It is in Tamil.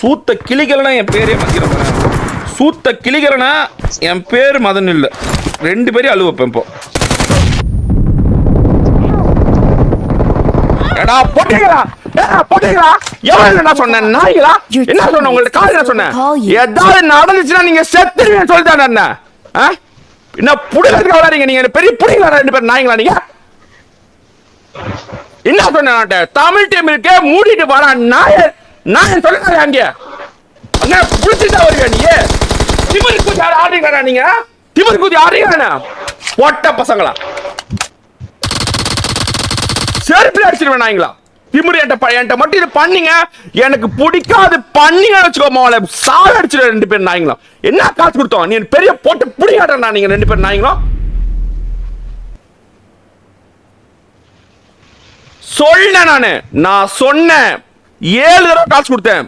சூத்த கிளிகளனா என் பேரே மதிக்கிறேன். சூத்த கிளிகளனா என் பேர் மதன் இல்லை. 2 பேரையும் அழுவ வைப்பேன் இப்போ. எடா போட்டீங்களா? போட்டீங்களா? எவ்வளவு நான் சொன்னேன் நாய்களா? என்ன சொன்னேன் உங்களுக்கு? கால் என்ன சொன்னேன்? ஏதாவது நடந்துச்சுன்னா நீங்க செத்துருவீங்கன்னு சொல்லிட்டான் என்ன? என்ன புடிக்கிறதுக்கு வராதீங்க நீங்க. பெரிய புடிங்களா 2 பேர் நாய்களா நீங்க? என்ன சொன்ன? தமிழ் டீம் இருக்கே மூடிட்டு வாடா நாய. நான் சொல்லுங்க அங்க அங்க புடிச்சிட்டா வருவீங்க நீங்க. திமிர் குதி ஆடுறீங்களா நீங்க? திமிர் குதி ஆடுறீங்களா? பொட்ட பசங்களா செருப்புல அடிச்சிருவேன் நாய்ங்களா. திமிர் என்கிட்ட மட்டும் இது பண்ணீங்க எனக்கு பிடிக்காது பண்ணீங்க வச்சுக்கோ மாவளை சாக அடிச்சிருவேன் 2 பேர் நாய்ங்களா. என்ன காசு கொடுத்தோம் நீ பெரிய போட்டு புடிக்காட்டா நீங்க 2 பேர் நாய்ங்களா? சொல்ல நான் சொன்னேன் 7 தடவை காசு கொடுத்தேன்.